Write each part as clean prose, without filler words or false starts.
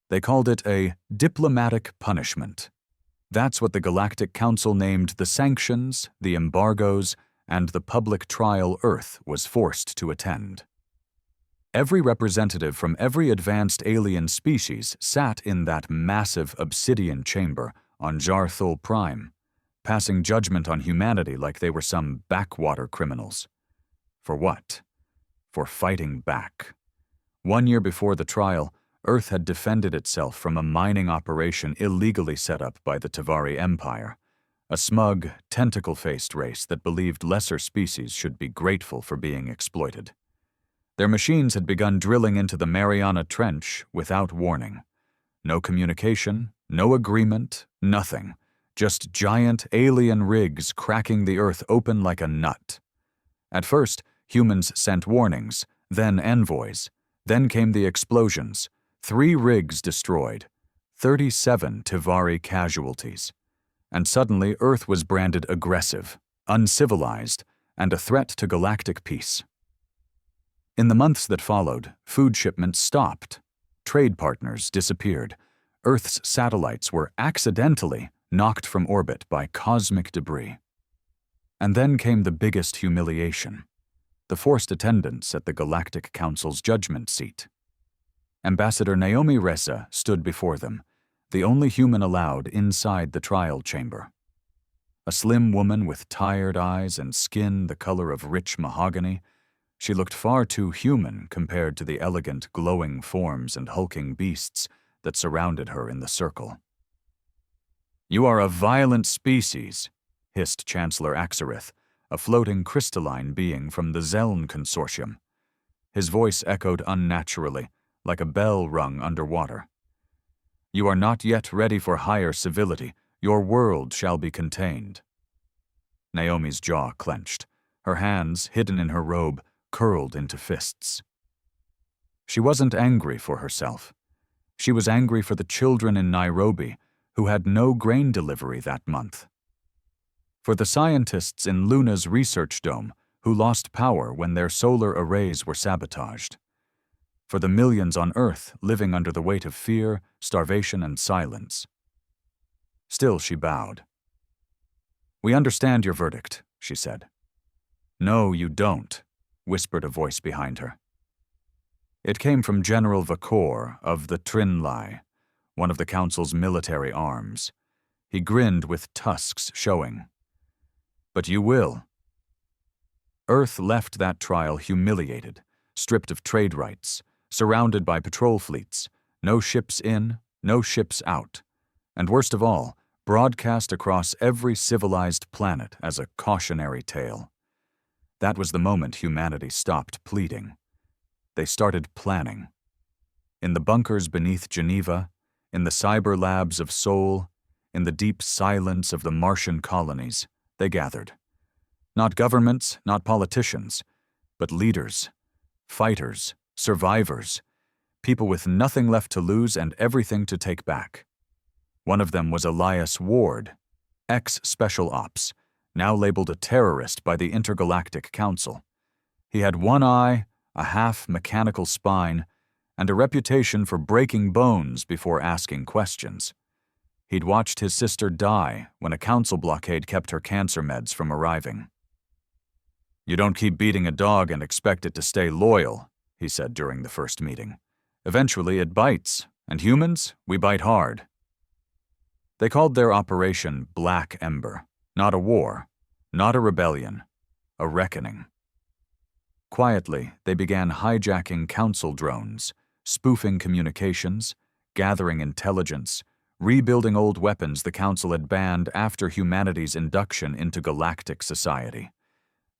They called it a diplomatic punishment. That's what the Galactic Council named the sanctions, the embargoes, and the public trial Earth was forced to attend. Every representative from every advanced alien species sat in that massive obsidian chamber on Jarthul Prime, passing judgment on humanity like they were some backwater criminals. For what? For fighting back. 1 year before the trial, Earth had defended itself from a mining operation illegally set up by the Tavari Empire, a smug, tentacle-faced race that believed lesser species should be grateful for being exploited. Their machines had begun drilling into the Mariana Trench without warning. No communication, no agreement, nothing. Just giant alien rigs cracking the Earth open like a nut. At first, humans sent warnings, then envoys. Then came the explosions. 3 rigs destroyed, 37 Tavari casualties. And suddenly Earth was branded aggressive, uncivilized, and a threat to galactic peace. In the months that followed, food shipments stopped. Trade partners disappeared. Earth's satellites were accidentally knocked from orbit by cosmic debris. And then came the biggest humiliation: the forced attendance at the Galactic Council's judgment seat. Ambassador Naomi Ressa stood before them, the only human allowed inside the trial chamber. A slim woman with tired eyes and skin the color of rich mahogany, she looked far too human compared to the elegant, glowing forms and hulking beasts that surrounded her in the circle. "You are a violent species," hissed Chancellor Axarith, a floating crystalline being from the Zeln Consortium. His voice echoed unnaturally, like a bell rung underwater. "You are not yet ready for higher civility. Your world shall be contained." Naomi's jaw clenched. Her hands, hidden in her robe, curled into fists. She wasn't angry for herself. She was angry for the children in Nairobi who had no grain delivery that month. For the scientists in Luna's research dome who lost power when their solar arrays were sabotaged. For the millions on Earth living under the weight of fear, starvation, and silence. Still she bowed. "We understand your verdict," she said. "No, you don't," whispered a voice behind her. It came from General Vakor of the Trinlai, one of the Council's military arms. He grinned with tusks showing. "But you will." Earth left that trial humiliated, stripped of trade rights, surrounded by patrol fleets, no ships in, no ships out, and worst of all, broadcast across every civilized planet as a cautionary tale. That was the moment humanity stopped pleading. They started planning. In the bunkers beneath Geneva, in the cyber labs of Seoul, in the deep silence of the Martian colonies, they gathered. Not governments, not politicians, but leaders, fighters, survivors, people with nothing left to lose and everything to take back. One of them was Elias Ward, ex-Special Ops, now labeled a terrorist by the Intergalactic Council. He had one eye, a half-mechanical spine, and a reputation for breaking bones before asking questions. He'd watched his sister die when a council blockade kept her cancer meds from arriving. "You don't keep beating a dog and expect it to stay loyal," he said during the first meeting. "Eventually it bites, and humans, we bite hard." They called their operation Black Ember, not a war, not a rebellion, a reckoning. Quietly, they began hijacking council drones, spoofing communications, gathering intelligence, rebuilding old weapons the council had banned after humanity's induction into galactic society.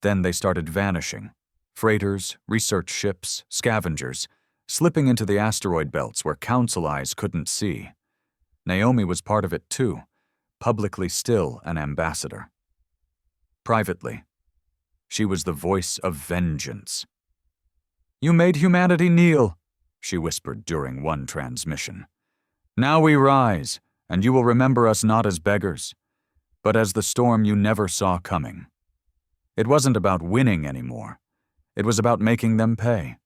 Then they started vanishing. Freighters, research ships, scavengers, slipping into the asteroid belts where council eyes couldn't see. Naomi was part of it too, publicly still an ambassador. Privately, she was the voice of vengeance. "You made humanity kneel," she whispered during one transmission. "Now we rise, and you will remember us not as beggars, but as the storm you never saw coming." It wasn't about winning anymore. It was about making them pay.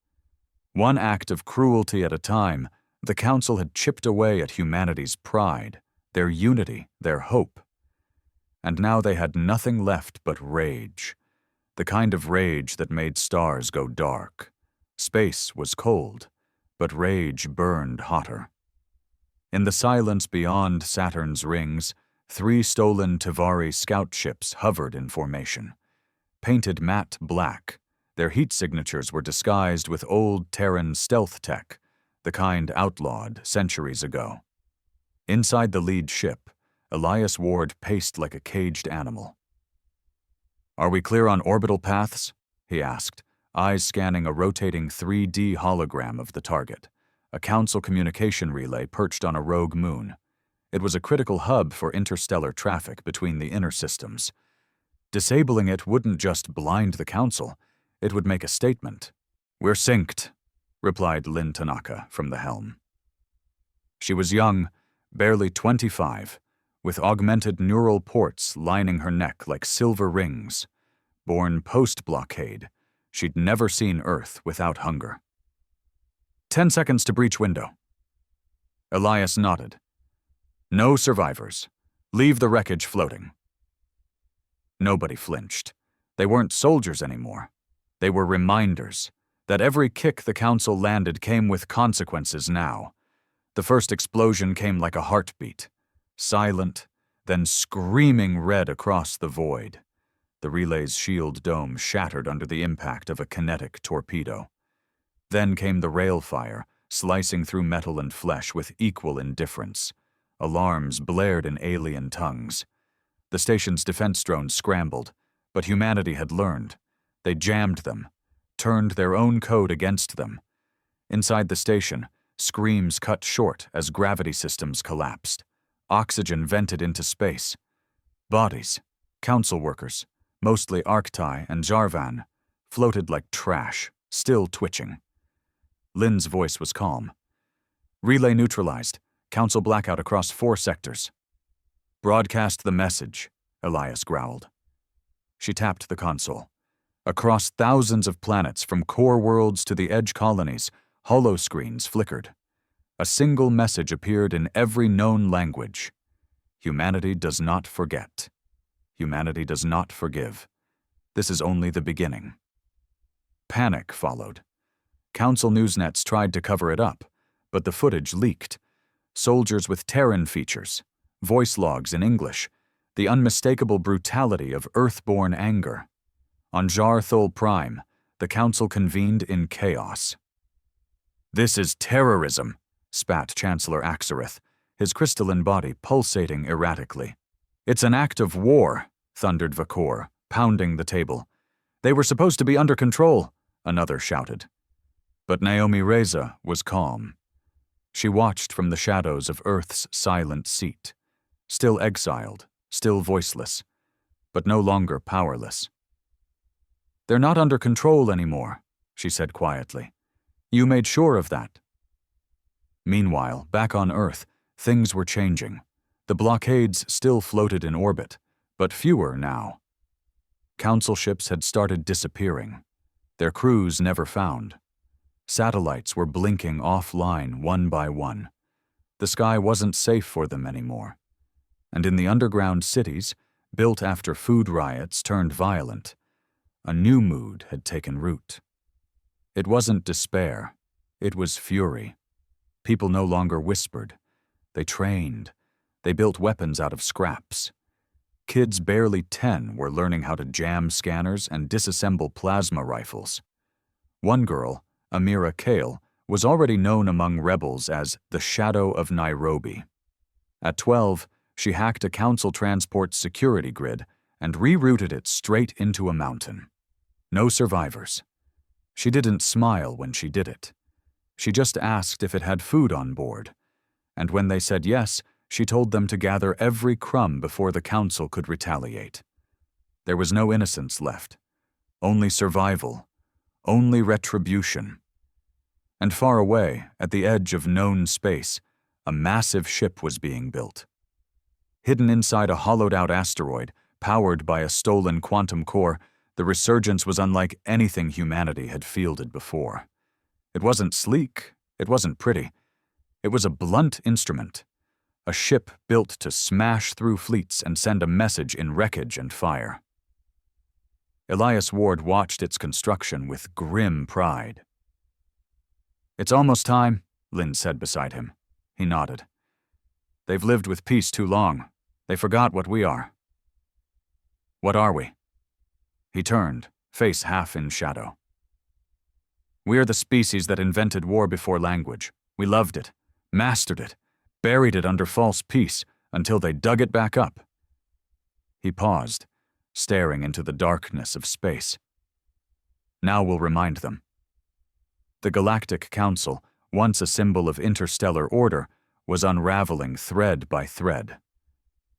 One act of cruelty at a time, The Council had chipped away at humanity's pride, their unity, their hope. And now they had nothing left but rage, the kind of rage that made stars go dark. Space was cold, but rage burned hotter. In the silence beyond Saturn's rings, 3 stolen Tevari scout ships hovered in formation. Painted matte black, their heat signatures were disguised with old Terran stealth tech, the kind outlawed centuries ago. Inside the lead ship, Elias Ward paced like a caged animal. "Are we clear on orbital paths?" he asked, eyes scanning a rotating 3D hologram of the target, a Council communication relay perched on a rogue moon. It was a critical hub for interstellar traffic between the inner systems. Disabling it wouldn't just blind the Council, it would make a statement. "We're synced," replied Lynn Tanaka from the helm. She was young, barely 25, with augmented neural ports lining her neck like silver rings. Born post-blockade, she'd never seen Earth without hunger. 10 seconds to breach window." Elias nodded. "No survivors. Leave the wreckage floating." Nobody flinched. They weren't soldiers anymore. They were reminders that every kick the Council landed came with consequences now. The first explosion came like a heartbeat, silent, then screaming red across the void. The relay's shield dome shattered under the impact of a kinetic torpedo. Then came the rail fire, slicing through metal and flesh with equal indifference. Alarms blared in alien tongues. The station's defense drones scrambled, but humanity had learned. They jammed them, turned their own code against them. Inside the station, screams cut short as gravity systems collapsed. Oxygen vented into space. Bodies, Council workers, mostly Arctai and Jarvan, floated like trash, still twitching. Lynn's voice was calm. "Relay neutralized. Council blackout across 4 sectors." "Broadcast the message," Elias growled. She tapped the console. Across thousands of planets, from core worlds to the edge colonies, holoscreens flickered. A single message appeared in every known language. Humanity does not forget. Humanity does not forgive. This is only the beginning. Panic followed. Council newsnets tried to cover it up, but the footage leaked. Soldiers with Terran features, voice logs in English, the unmistakable brutality of Earth-born anger. On Jar Thol Prime, the Council convened in chaos. "This is terrorism," spat Chancellor Axareth, his crystalline body pulsating erratically. "It's an act of war," thundered Vakor, pounding the table. "They were supposed to be under control," another shouted. But Naomi Reza was calm. She watched from the shadows of Earth's silent seat, still exiled, still voiceless, but no longer powerless. "They're not under control anymore," she said quietly. "You made sure of that." Meanwhile, back on Earth, things were changing. The blockades still floated in orbit, but fewer now. Council ships had started disappearing, their crews never found. Satellites were blinking offline one by one. The sky wasn't safe for them anymore. And in the underground cities, built after food riots turned violent, a new mood had taken root. It wasn't despair, it was fury. People no longer whispered. They trained. They built weapons out of scraps. Kids barely 10 were learning how to jam scanners and disassemble plasma rifles. One girl, Amira Kale, was already known among rebels as the Shadow of Nairobi. At 12, she hacked a Council transport security grid and rerouted it straight into a mountain. No survivors. She didn't smile when she did it. She just asked if it had food on board. And when they said yes, she told them to gather every crumb before the Council could retaliate. There was no innocence left. Only survival. Only retribution. And far away, at the edge of known space, a massive ship was being built. Hidden inside a hollowed-out asteroid, powered by a stolen quantum core, the resurgence was unlike anything humanity had fielded before. It wasn't sleek, it wasn't pretty. It was a blunt instrument, a ship built to smash through fleets and send a message in wreckage and fire. Elias Ward watched its construction with grim pride. "It's almost time," Lynn said beside him. He nodded. "They've lived with peace too long. They forgot what we are." "What are we?" He turned, face half in shadow. "We are the species that invented war before language. We loved it, mastered it, buried it under false peace until they dug it back up." He paused, staring into the darkness of space. "Now we'll remind them." The Galactic Council, once a symbol of interstellar order, was unraveling thread by thread.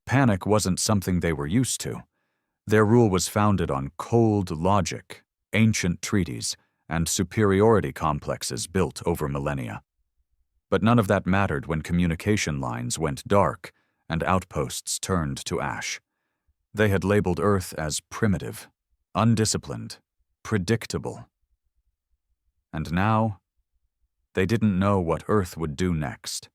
Panic wasn't something they were used to. Their rule was founded on cold logic, ancient treaties, and superiority complexes built over millennia. But none of that mattered when communication lines went dark and outposts turned to ash. They had labeled Earth as primitive, undisciplined, predictable. And now, they didn't know what Earth would do next.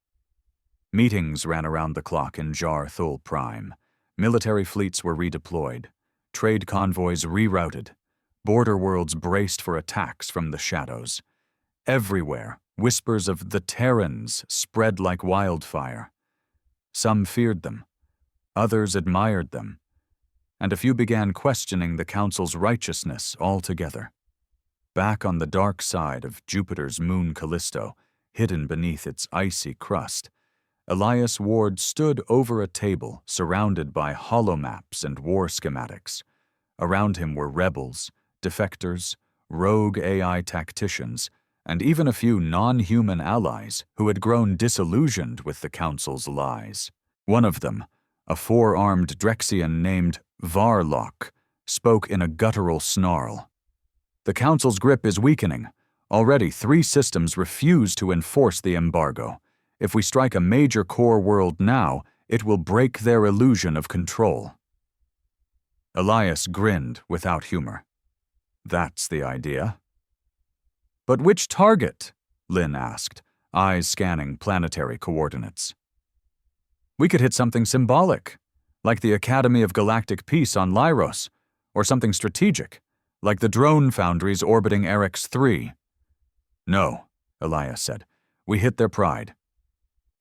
Meetings ran around the clock in Jar Thul Prime. Military fleets were redeployed, trade convoys rerouted, border worlds braced for attacks from the shadows. Everywhere, whispers of the Terrans spread like wildfire. Some feared them, others admired them, and a few began questioning the Council's righteousness altogether. Back on the dark side of Jupiter's moon Callisto, hidden beneath its icy crust, Elias Ward stood over a table surrounded by holomaps and war schematics. Around him were rebels, defectors, rogue AI tacticians, and even a few non-human allies who had grown disillusioned with the Council's lies. One of them, a four-armed Drexian named Varlock, spoke in a guttural snarl. "The Council's grip is weakening. Already 3 systems refuse to enforce the embargo. If we strike a major core world now, it will break their illusion of control." Elias grinned without humor. "That's the idea." "But which target?" Lynn asked, eyes scanning planetary coordinates. "We could hit something symbolic, like the Academy of Galactic Peace on Lyros, or something strategic, like the drone foundries orbiting Erix 3. "No," Elias said. "We hit their pride."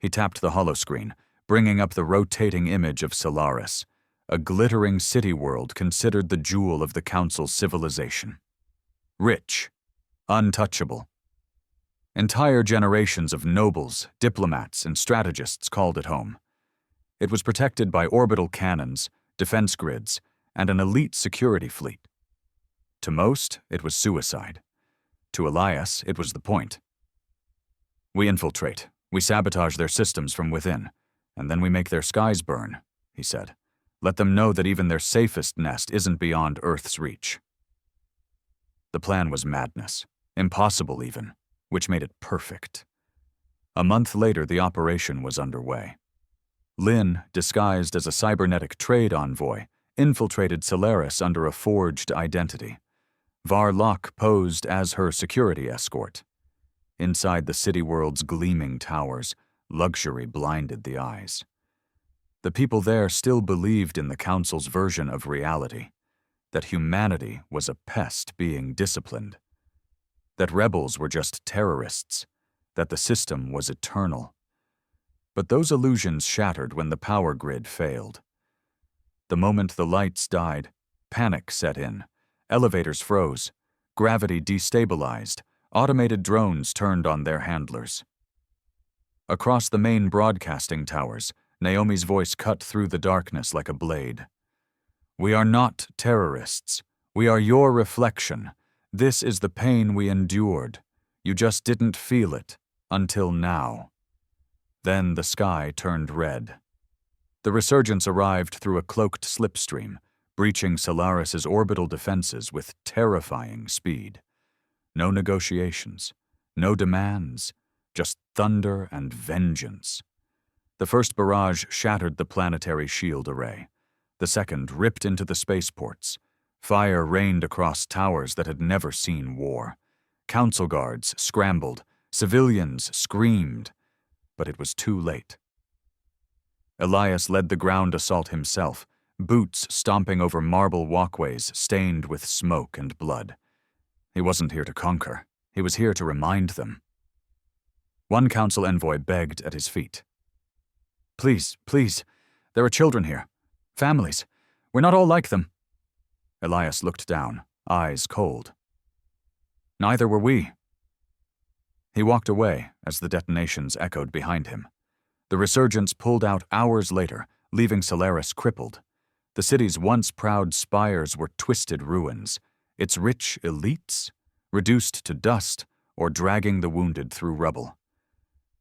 He tapped the holoscreen, bringing up the rotating image of Solaris, a glittering city world considered the jewel of the Council's civilization. Rich, untouchable. Entire generations of nobles, diplomats, and strategists called it home. It was protected by orbital cannons, defense grids, and an elite security fleet. To most, it was suicide. To Elias, it was the point. "We infiltrate. We sabotage their systems from within, and then we make their skies burn," he said. "Let them know that even their safest nest isn't beyond Earth's reach." The plan was madness, impossible even, which made it perfect. A month later, the operation was underway. Lynn, disguised as a cybernetic trade envoy, infiltrated Solaris under a forged identity. Varlock posed as her security escort. Inside the city world's gleaming towers, luxury blinded the eyes. The people there still believed in the Council's version of reality, that humanity was a pest being disciplined, that rebels were just terrorists, that the system was eternal. But those illusions shattered when the power grid failed. The moment the lights died, panic set in, elevators froze, gravity destabilized, automated drones turned on their handlers. Across the main broadcasting towers, Naomi's voice cut through the darkness like a blade. "We are not terrorists. We are your reflection. This is the pain we endured. You just didn't feel it, until now." Then the sky turned red. The resurgence arrived through a cloaked slipstream, breaching Solaris's orbital defenses with terrifying speed. No negotiations, no demands, just thunder and vengeance. The first barrage shattered the planetary shield array. The second ripped into the spaceports. Fire rained across towers that had never seen war. Council guards scrambled. Civilians screamed. but it was too late. Elias led the ground assault himself, boots stomping over marble walkways stained with smoke and blood. He wasn't here to conquer. He was here to remind them. One council envoy begged at his feet. "Please, please, there are children here. Families. We're not all like them." Elias looked down, eyes cold. "Neither were we." He walked away as the detonations echoed behind him. The resurgence pulled out hours later, leaving Solaris crippled. The city's once proud spires were twisted ruins, its rich elites reduced to dust or dragging the wounded through rubble.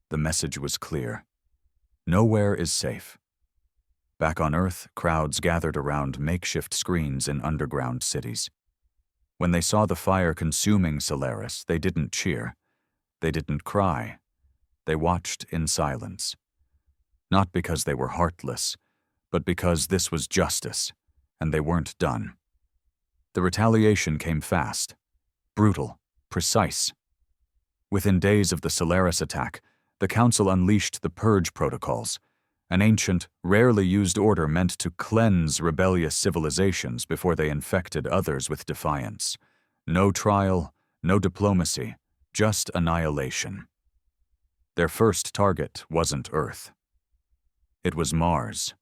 The message was clear. Nowhere is safe. Back on Earth, crowds gathered around makeshift screens in underground cities. When they saw the fire consuming Solaris, they didn't cheer. They didn't cry. They watched in silence. Not because they were heartless, but because this was justice, and they weren't done. The retaliation came fast, brutal, precise. Within days of the Solaris attack, the Council unleashed the Purge Protocols, an ancient, rarely used order meant to cleanse rebellious civilizations before they infected others with defiance. No trial, no diplomacy, just annihilation. Their first target wasn't Earth. It was Mars.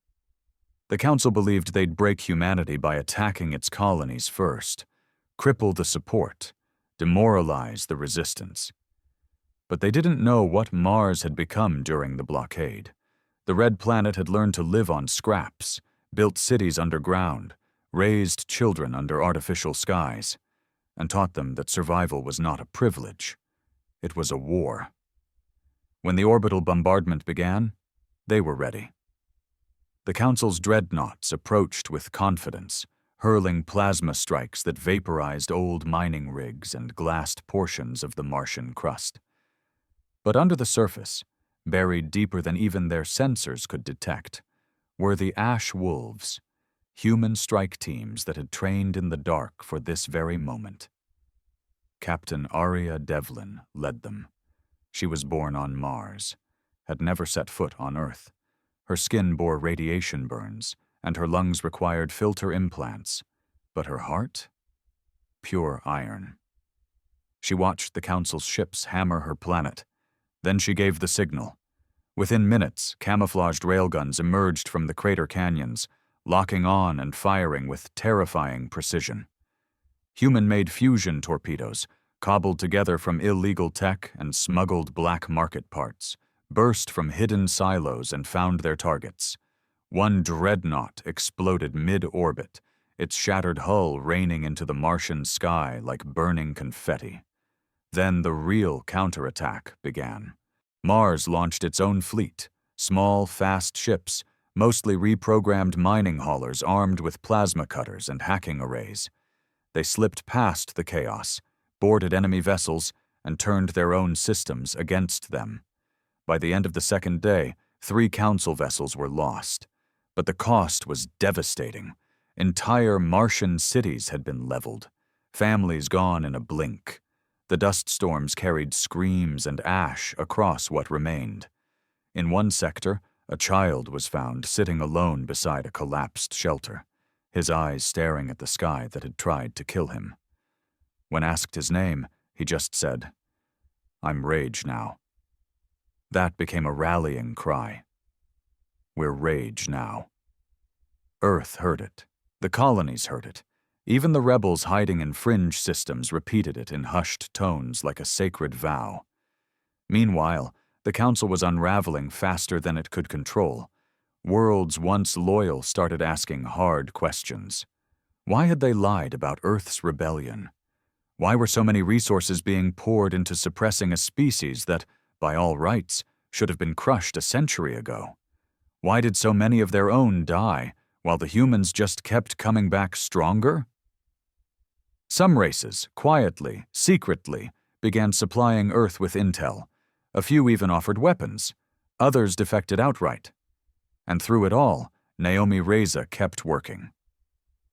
The Council believed they'd break humanity by attacking its colonies first, cripple the support, demoralize the resistance. But they didn't know what Mars had become during the blockade. The Red Planet had learned to live on scraps, built cities underground, raised children under artificial skies, and taught them that survival was not a privilege. It was a war. When the orbital bombardment began, they were ready. The Council's dreadnoughts approached with confidence, hurling plasma strikes that vaporized old mining rigs and glassed portions of the Martian crust. But under the surface, buried deeper than even their sensors could detect, were the Ash Wolves, human strike teams that had trained in the dark for this very moment. Captain Aria Devlin led them. She was born on Mars, had never set foot on Earth. Her skin bore radiation burns, and her lungs required filter implants. But her heart? Pure iron. She watched the Council's ships hammer her planet. Then she gave the signal. Within minutes, camouflaged railguns emerged from the crater canyons, locking on and firing with terrifying precision. Human-made fusion torpedoes, cobbled together from illegal tech and smuggled black market parts, burst from hidden silos and found their targets. One dreadnought exploded mid-orbit, its shattered hull raining into the Martian sky like burning confetti. Then the real counterattack began. Mars launched its own fleet, small, fast ships, mostly reprogrammed mining haulers armed with plasma cutters and hacking arrays. They slipped past the chaos, boarded enemy vessels, and turned their own systems against them. By the end of the second day, 3 Council vessels were lost. But the cost was devastating. Entire Martian cities had been leveled, families gone in a blink. The dust storms carried screams and ash across what remained. In one sector, a child was found sitting alone beside a collapsed shelter, his eyes staring at the sky that had tried to kill him. When asked his name, he just said, "I'm Rage now." That became a rallying cry. We're Rage now. Earth heard it. The colonies heard it. Even the rebels hiding in fringe systems repeated it in hushed tones like a sacred vow. Meanwhile, the Council was unraveling faster than it could control. Worlds once loyal started asking hard questions. Why had they lied about Earth's rebellion? Why were so many resources being poured into suppressing a species that, by all rights, should have been crushed a century ago? Why did so many of their own die, while the humans just kept coming back stronger? Some races, quietly, secretly, began supplying Earth with intel. A few even offered weapons. Others defected outright. And through it all, Naomi Reza kept working.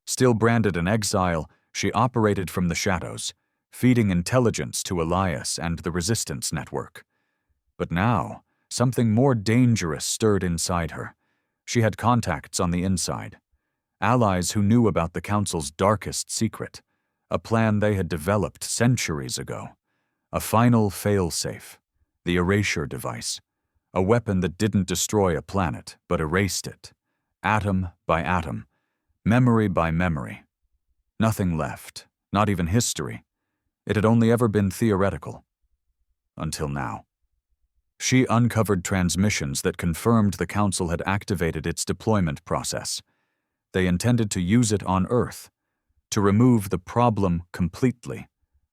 Still branded an exile, she operated from the shadows, feeding intelligence to Elias and the Resistance Network. But now, something more dangerous stirred inside her. She had contacts on the inside, allies who knew about the Council's darkest secret, a plan they had developed centuries ago, a final failsafe, the erasure device, a weapon that didn't destroy a planet but erased it, atom by atom, memory by memory. Nothing left, not even history. It had only ever been theoretical. Until now. She uncovered transmissions that confirmed the Council had activated its deployment process. They intended to use it on Earth, to remove the problem completely,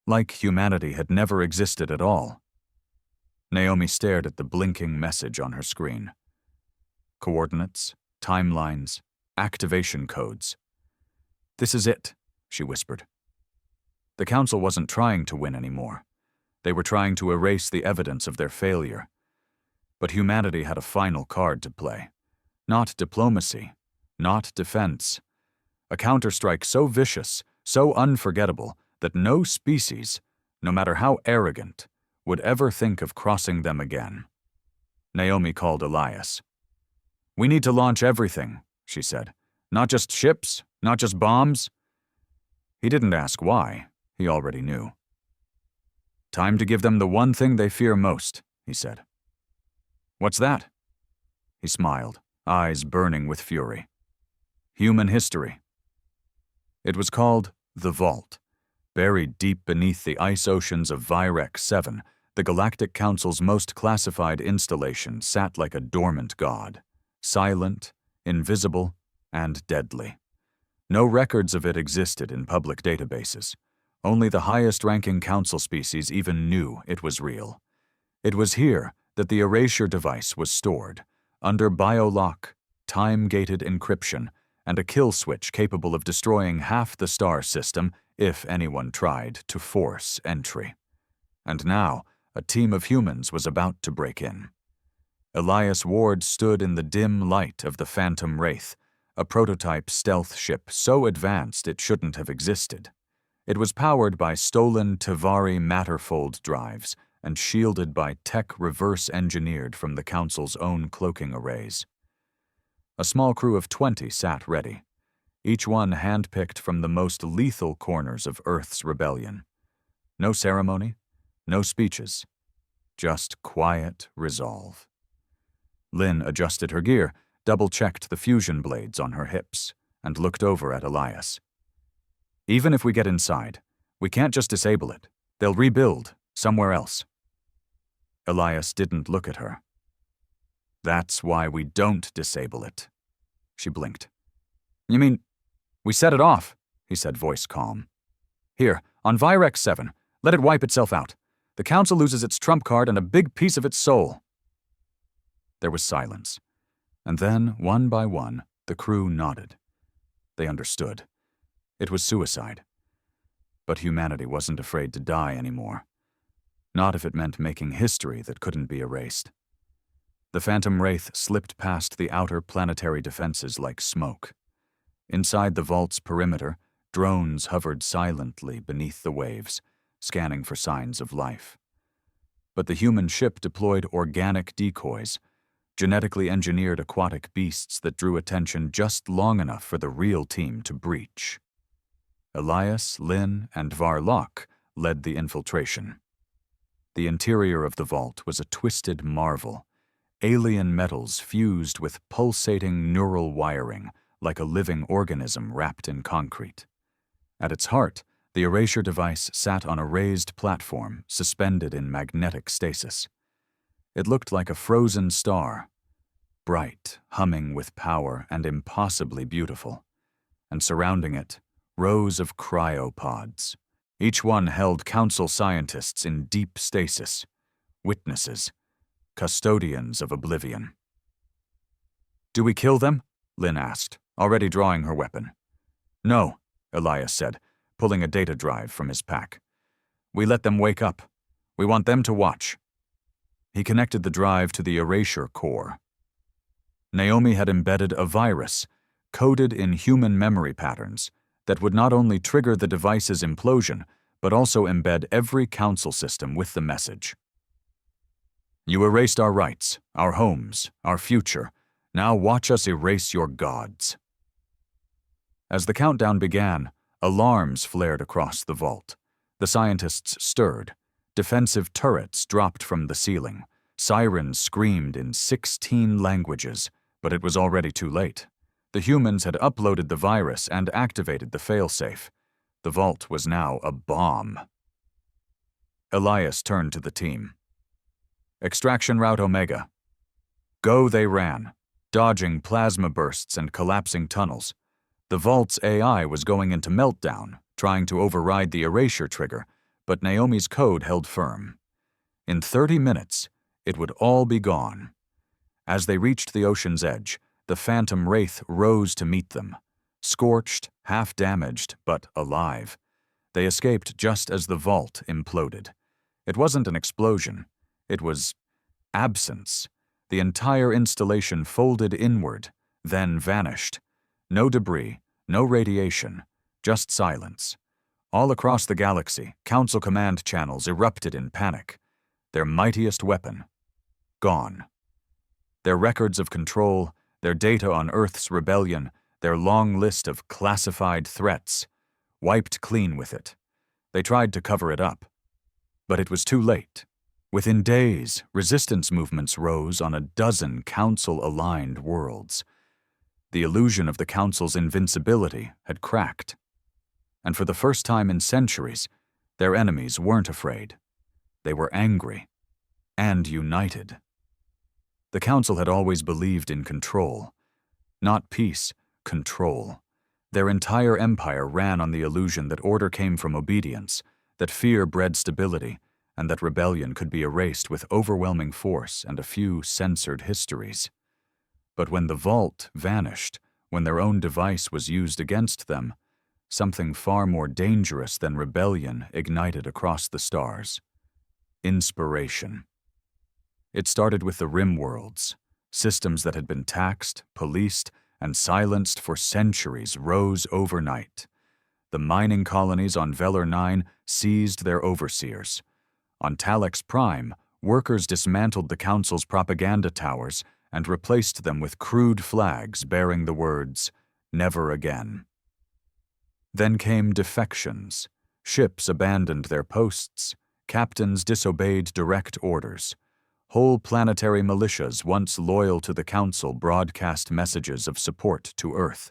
like humanity had never existed at all. Naomi stared at the blinking message on her screen. Coordinates, timelines, activation codes. "This is it," she whispered. The Council wasn't trying to win anymore. They were trying to erase the evidence of their failure. But humanity had a final card to play. Not diplomacy, not defense. A counterstrike so vicious, so unforgettable, that no species, no matter how arrogant, would ever think of crossing them again. Naomi called Elias. "We need to launch everything," she said. "Not just ships, not just bombs." He didn't ask why. He already knew. "Time to give them the one thing they fear most," he said. "What's that?" He smiled, eyes burning with fury. "Human history." It was called the Vault. Buried deep beneath the ice oceans of Virex 7, the Galactic Council's most classified installation sat like a dormant god, silent, invisible, and deadly. No records of it existed in public databases. Only the highest-ranking Council species even knew it was real. It was here that the erasure device was stored, under biolock, time-gated encryption, and a kill switch capable of destroying half the star system if anyone tried to force entry. And now, a team of humans was about to break in. Elias Ward stood in the dim light of the Phantom Wraith, a prototype stealth ship so advanced it shouldn't have existed. It was powered by stolen Tevari Matterfold drives and shielded by tech reverse-engineered from the Council's own cloaking arrays. A small crew of 20 sat ready, each one handpicked from the most lethal corners of Earth's rebellion. No ceremony, no speeches, just quiet resolve. Lynn adjusted her gear, double-checked the fusion blades on her hips, and looked over at Elias. "Even if we get inside, we can't just disable it. They'll rebuild somewhere else." Elias didn't look at her. "That's why we don't disable it." She blinked. "You mean, we set it off," he said, voice calm. "Here, on Virex 7, let it wipe itself out. The Council loses its trump card and a big piece of its soul." There was silence, and then, one by one, the crew nodded. They understood. It was suicide. But humanity wasn't afraid to die anymore. Not if it meant making history that couldn't be erased. The Phantom Wraith slipped past the outer planetary defenses like smoke. Inside the vault's perimeter, drones hovered silently beneath the waves, scanning for signs of life. But the human ship deployed organic decoys, genetically engineered aquatic beasts that drew attention just long enough for the real team to breach. Elias, Lynn, and Varlock led the infiltration. The interior of the vault was a twisted marvel, alien metals fused with pulsating neural wiring like a living organism wrapped in concrete. At its heart, the erasure device sat on a raised platform suspended in magnetic stasis. It looked like a frozen star, bright, humming with power and impossibly beautiful. And surrounding it, rows of cryopods. Each one held Council scientists in deep stasis, witnesses, custodians of oblivion. "Do we kill them?" Lynn asked, already drawing her weapon. "No," Elias said, pulling a data drive from his pack. "We let them wake up. We want them to watch." He connected the drive to the erasure core. Naomi had embedded a virus, coded in human memory patterns, that would not only trigger the device's implosion, but also embed every Council system with the message. You erased our rights, our homes, our future. Now watch us erase your gods." As the countdown began, alarms flared across the vault. The scientists stirred. Defensive turrets dropped from the ceiling. Sirens screamed in 16 languages, but it was already too late. The humans had uploaded the virus and activated the failsafe. The vault was now a bomb. Elias turned to the team. "Extraction route Omega." Go they ran, dodging plasma bursts and collapsing tunnels. The vault's AI was going into meltdown, trying to override the erasure trigger, but Naomi's code held firm. In 30 minutes, it would all be gone. As they reached the ocean's edge, the phantom wraith rose to meet them. Scorched, half-damaged, but alive. They escaped just as the vault imploded. It wasn't an explosion. It was absence. The entire installation folded inward, then vanished. No debris, no radiation, just silence. All across the galaxy, Council command channels erupted in panic. Their mightiest weapon, gone. Their records of control, their data on Earth's rebellion, their long list of classified threats, wiped clean with it. They tried to cover it up. But it was too late. Within days, resistance movements rose on a dozen Council-aligned worlds. The illusion of the Council's invincibility had cracked. And for the first time in centuries, their enemies weren't afraid. They were angry and united. The Council had always believed in control. Not peace, control. Their entire empire ran on the illusion that order came from obedience, that fear bred stability, and that rebellion could be erased with overwhelming force and a few censored histories. But when the vault vanished, when their own device was used against them, something far more dangerous than rebellion ignited across the stars. Inspiration. It started with the rim worlds. Systems that had been taxed, policed, and silenced for centuries rose overnight. The mining colonies on Velar 9 seized their overseers. On Talax Prime, workers dismantled the Council's propaganda towers and replaced them with crude flags bearing the words, "Never again." Then came defections. Ships abandoned their posts. Captains disobeyed direct orders. Whole planetary militias once loyal to the Council broadcast messages of support to Earth.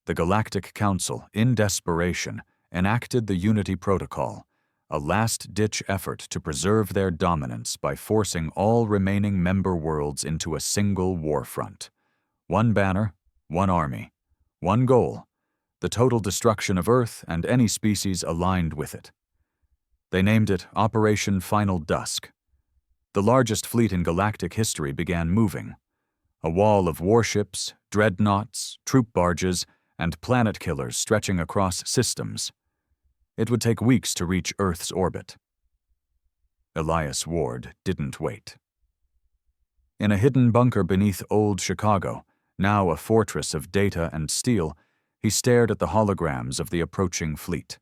The Galactic Council, in desperation, enacted the Unity Protocol, a last-ditch effort to preserve their dominance by forcing all remaining member worlds into a single war front. One banner, one army, one goal, the total destruction of Earth and any species aligned with it. They named it Operation Final Dusk. The largest fleet in galactic history began moving. A wall of warships, dreadnoughts, troop barges, and planet killers stretching across systems. It would take weeks to reach Earth's orbit. Elias Ward didn't wait. In a hidden bunker beneath old Chicago, now a fortress of data and steel, he stared at the holograms of the approaching fleet.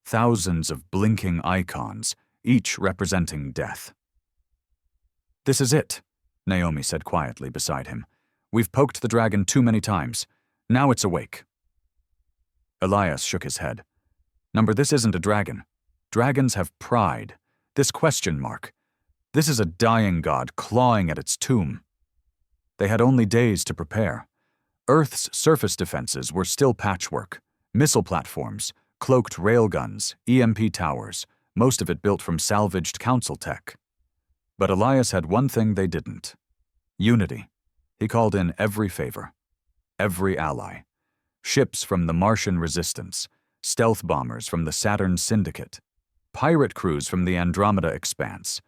Thousands of blinking icons, each representing death. "This is it," Naomi said quietly beside him. "We've poked the dragon too many times. Now it's awake." Elias shook his head. "Number, this isn't a dragon. Dragons have pride. This question mark. This is a dying god clawing at its tomb." They had only days to prepare. Earth's surface defenses were still patchwork. Missile platforms, cloaked railguns, EMP towers, most of it built from salvaged Council tech. But Elias had one thing they didn't. Unity. He called in every favor. Every ally. Ships from the Martian resistance. Stealth bombers from the Saturn Syndicate. Pirate crews from the Andromeda Expanse.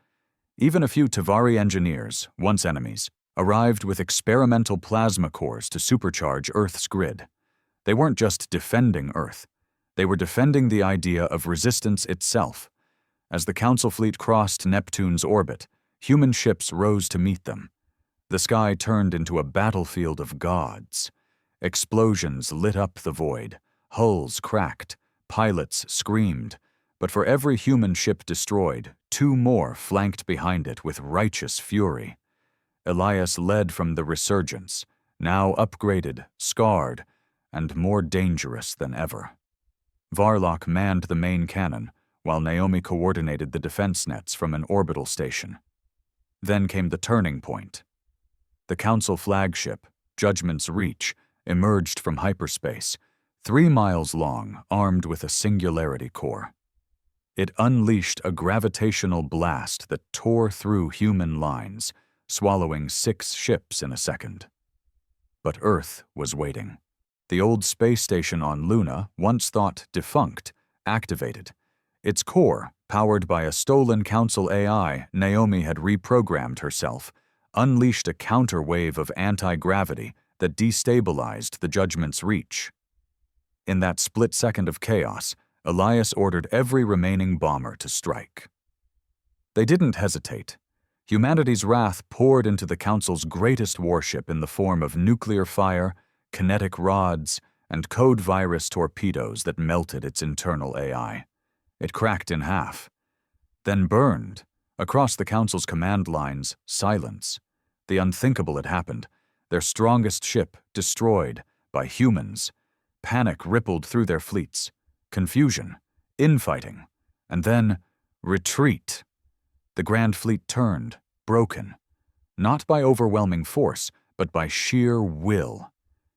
Even a few Tavari engineers, once enemies, arrived with experimental plasma cores to supercharge Earth's grid. They weren't just defending Earth. They were defending the idea of resistance itself. As the Council fleet crossed Neptune's orbit, human ships rose to meet them. The sky turned into a battlefield of gods. Explosions lit up the void. Hulls cracked. Pilots screamed. But for every human ship destroyed, 2 more flanked behind it with righteous fury. Elias led from the resurgence, now upgraded, scarred, and more dangerous than ever. Varlock manned the main cannon, while Naomi coordinated the defense nets from an orbital station. Then came the turning point. The Council flagship, Judgment's Reach, emerged from hyperspace, 3 miles long, armed with a singularity core. It unleashed a gravitational blast that tore through human lines, swallowing 6 ships in a second. But Earth was waiting. The old space station on Luna, once thought defunct, activated. Its core, powered by a stolen Council AI Naomi had reprogrammed herself, unleashed a counterwave of anti-gravity that destabilized the Judgment's Reach. In that split second of chaos, Elias ordered every remaining bomber to strike. They didn't hesitate. Humanity's wrath poured into the Council's greatest warship in the form of nuclear fire, kinetic rods, and code virus torpedoes that melted its internal AI. It cracked in half. Then burned. Across the Council's command lines, silence. The unthinkable had happened. Their strongest ship destroyed by humans. Panic rippled through their fleets. Confusion, infighting, and then retreat. The Grand Fleet turned, broken. Not by overwhelming force, but by sheer will.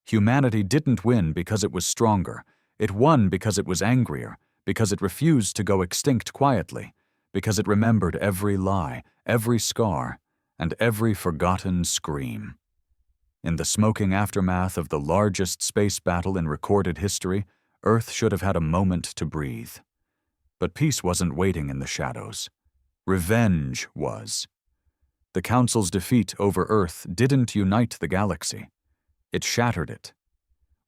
Humanity didn't win because it was stronger. It won because it was angrier, because it refused to go extinct quietly, because it remembered every lie, every scar, and every forgotten scream. In the smoking aftermath of the largest space battle in recorded history, Earth should have had a moment to breathe. But peace wasn't waiting in the shadows. Revenge was. The Council's defeat over Earth didn't unite the galaxy. It shattered it.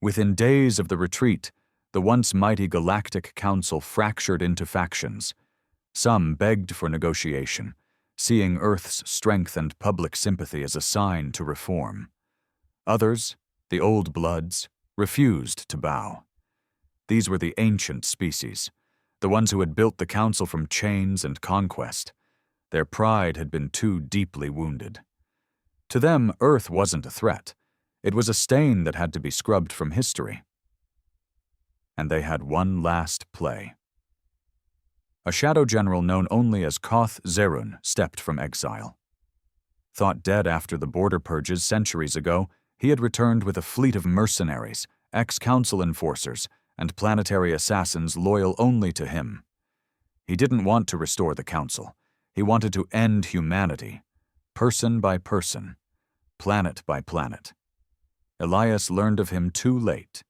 Within days of the retreat, the once mighty Galactic Council fractured into factions. Some begged for negotiation, seeing Earth's strength and public sympathy as a sign to reform. Others, the old bloods, refused to bow. These were the ancient species, the ones who had built the Council from chains and conquest. Their pride had been too deeply wounded. To them, Earth wasn't a threat. It was a stain that had to be scrubbed from history. And they had one last play. A shadow general known only as Koth Zerun stepped from exile. Thought dead after the border purges centuries ago, he had returned with a fleet of mercenaries, ex-Council enforcers, and planetary assassins loyal only to him. He didn't want to restore the Council. He wanted to end humanity, person by person, planet by planet. Elias learned of him too late.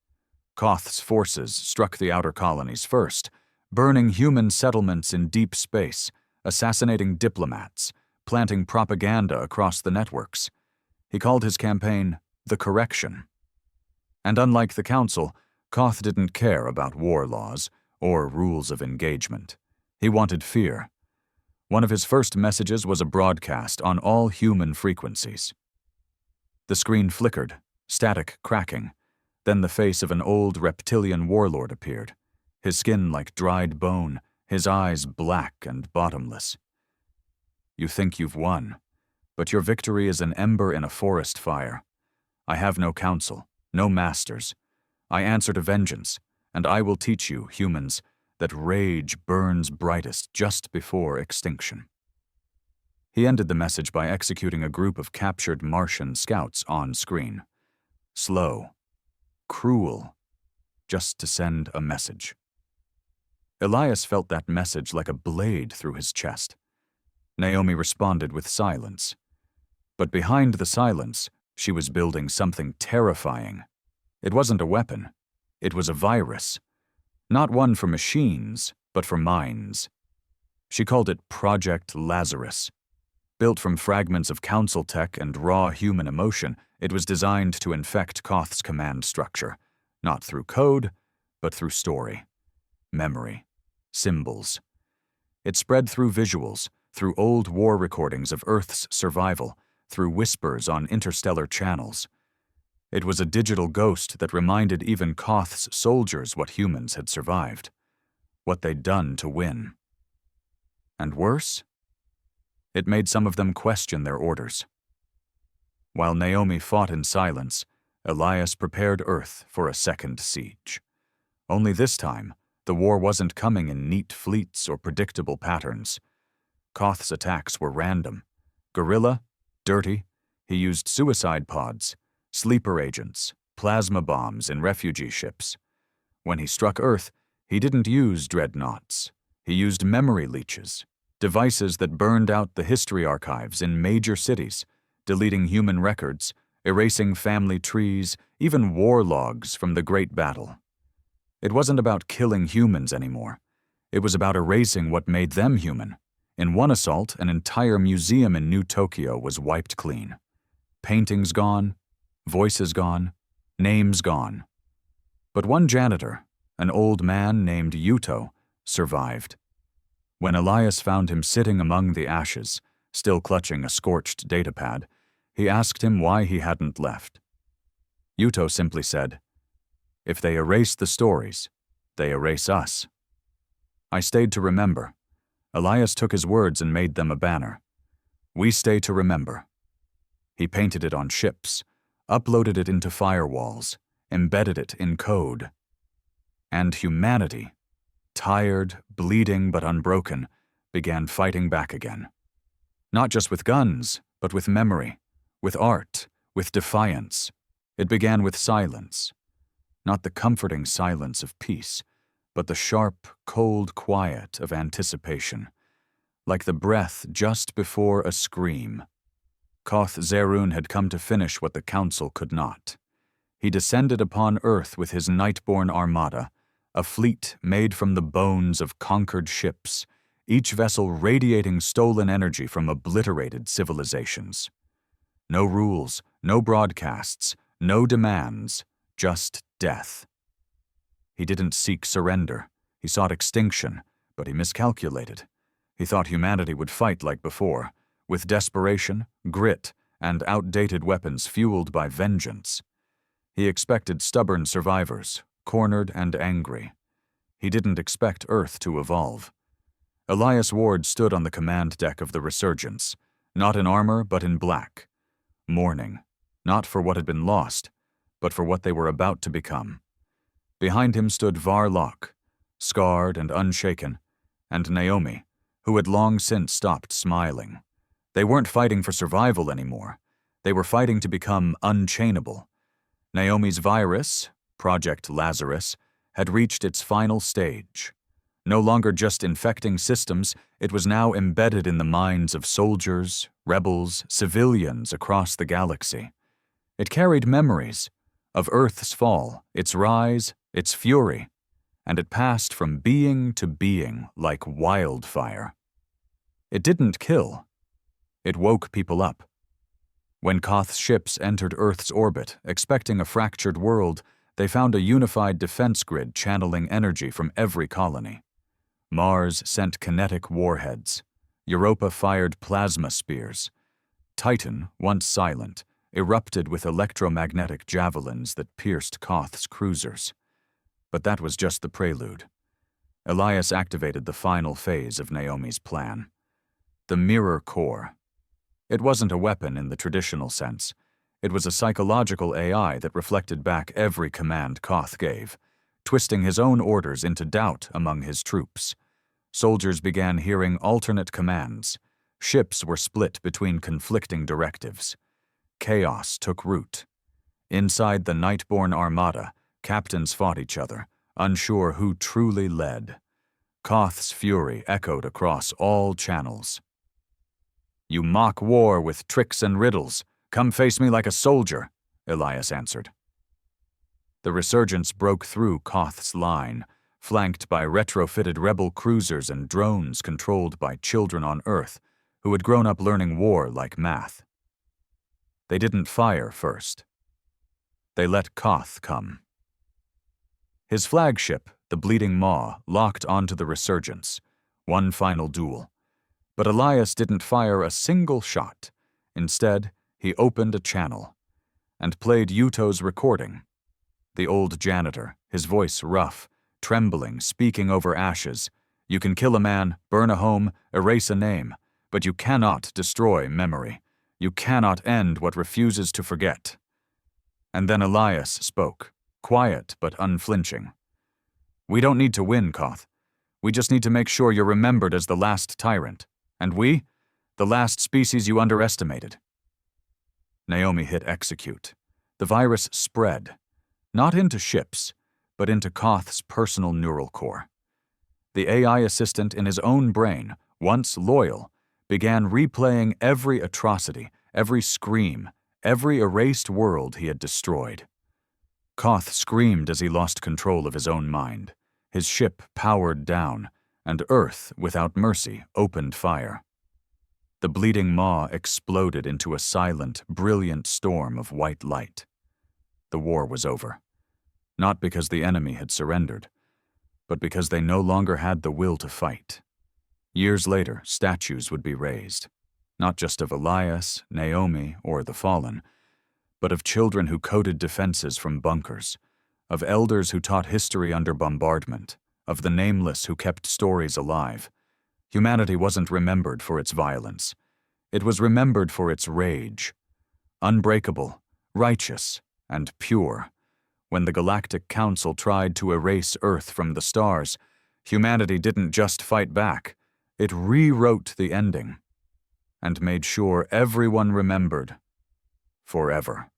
Koth's forces struck the outer colonies first, burning human settlements in deep space, assassinating diplomats, planting propaganda across the networks. He called his campaign the Correction. And unlike the Council, Koth didn't care about war laws or rules of engagement. He wanted fear. One of his first messages was a broadcast on all human frequencies. The screen flickered, static cracking. Then the face of an old reptilian warlord appeared, his skin like dried bone, his eyes black and bottomless. You think you've won, but your victory is an ember in a forest fire. I have no council, no masters. I answer to vengeance, and I will teach you, humans, that rage burns brightest just before extinction. He ended the message by executing a group of captured Martian scouts on screen. Slow, cruel, just to send a message. Elias felt that message like a blade through his chest. Naomi responded with silence. But behind the silence, she was building something terrifying. It wasn't a weapon. It was a virus. Not one for machines, but for minds. She called it Project Lazarus. Built from fragments of council tech and raw human emotion, it was designed to infect Koth's command structure, not through code, but through story, memory, symbols. It spread through visuals, through old war recordings of Earth's survival, through whispers on interstellar channels. It was a digital ghost that reminded even Koth's soldiers what humans had survived. what they'd done to win. And worse, it made some of them question their orders. While Naomi fought in silence, Elias prepared Earth for a second siege. Only this time, the war wasn't coming in neat fleets or predictable patterns. Koth's attacks were random. Guerrilla, dirty, he used suicide pods, sleeper agents, plasma bombs in refugee ships. When he struck Earth, he didn't use dreadnoughts. He used memory leeches, devices that burned out the history archives in major cities, deleting human records, erasing family trees, even war logs from the Great Battle. It wasn't about killing humans anymore. It was about erasing what made them human. In one assault, an entire museum in New Tokyo was wiped clean. Paintings gone, voices gone, names gone. But one janitor, an old man named Yuto, survived. When Elias found him sitting among the ashes, still clutching a scorched datapad, he asked him why he hadn't left. Yuto simply said, "If they erase the stories, they erase us." I stayed to remember. Elias took his words and made them a banner. "We stay to remember." He painted it on ships, uploaded it into firewalls, embedded it in code. And humanity, tired, bleeding but unbroken, began fighting back again. Not just with guns, but with memory, with art, with defiance. It began with silence. Not the comforting silence of peace, but the sharp, cold quiet of anticipation, like the breath just before a scream. Koth Zerun had come to finish what the Council could not. He descended upon Earth with his Nightborn armada, a fleet made from the bones of conquered ships, each vessel radiating stolen energy from obliterated civilizations. No rules, no broadcasts, no demands, just death. He didn't seek surrender. He sought extinction, but he miscalculated. He thought humanity would fight like before, with desperation, grit, and outdated weapons fueled by vengeance. He expected stubborn survivors, cornered and angry. He didn't expect Earth to evolve. Elias Ward stood on the command deck of the Resurgence, not in armor but in black, mourning, not for what had been lost, but for what they were about to become. Behind him stood Varlock, scarred and unshaken, and Naomi, who had long since stopped smiling. They weren't fighting for survival anymore. They were fighting to become unchainable. Naomi's virus, Project Lazarus, had reached its final stage. No longer just infecting systems, it was now embedded in the minds of soldiers, rebels, civilians across the galaxy. It carried memories of Earth's fall, its rise, its fury, and it passed from being to being like wildfire. It didn't kill. It woke people up. When Koth's ships entered Earth's orbit, expecting a fractured world, they found a unified defense grid channeling energy from every colony. Mars sent kinetic warheads. Europa fired plasma spears. Titan, once silent, erupted with electromagnetic javelins that pierced Koth's cruisers. But that was just the prelude. Elias activated the final phase of Naomi's plan. The Mirror Core. It wasn't a weapon in the traditional sense. It was a psychological AI that reflected back every command Koth gave, twisting his own orders into doubt among his troops. Soldiers began hearing alternate commands. Ships were split between conflicting directives. Chaos took root. Inside the Nightborn armada, captains fought each other, unsure who truly led. Koth's fury echoed across all channels. "You mock war with tricks and riddles. Come face me like a soldier," Elias answered. The Resurgence broke through Koth's line, flanked by retrofitted rebel cruisers and drones controlled by children on Earth who had grown up learning war like math. They didn't fire first. They let Koth come. His flagship, the Bleeding Maw, locked onto the Resurgence, one final duel. But Elias didn't fire a single shot. Instead, he opened a channel and played Yuto's recording. The old janitor, his voice rough, trembling, speaking over ashes. You can kill a man, burn a home, erase a name, but you cannot destroy memory. You cannot end what refuses to forget. And then Elias spoke, quiet but unflinching. We don't need to win, Koth. We just need to make sure you're remembered as the last tyrant. And we? The last species you underestimated. Naomi hit execute. The virus spread, not into ships, but into Koth's personal neural core. The AI assistant in his own brain, once loyal, began replaying every atrocity, every scream, every erased world he had destroyed. Koth screamed as he lost control of his own mind. His ship powered down, and Earth, without mercy, opened fire. The bleeding maw exploded into a silent, brilliant storm of white light. The war was over. Not because the enemy had surrendered, but because they no longer had the will to fight. Years later, statues would be raised, not just of Elias, Naomi, or the fallen, but of children who coded defenses from bunkers, of elders who taught history under bombardment, of the nameless who kept stories alive. Humanity wasn't remembered for its violence. It was remembered for its rage. Unbreakable, righteous, and pure. When the Galactic Council tried to erase Earth from the stars, humanity didn't just fight back. It rewrote the ending and made sure everyone remembered forever.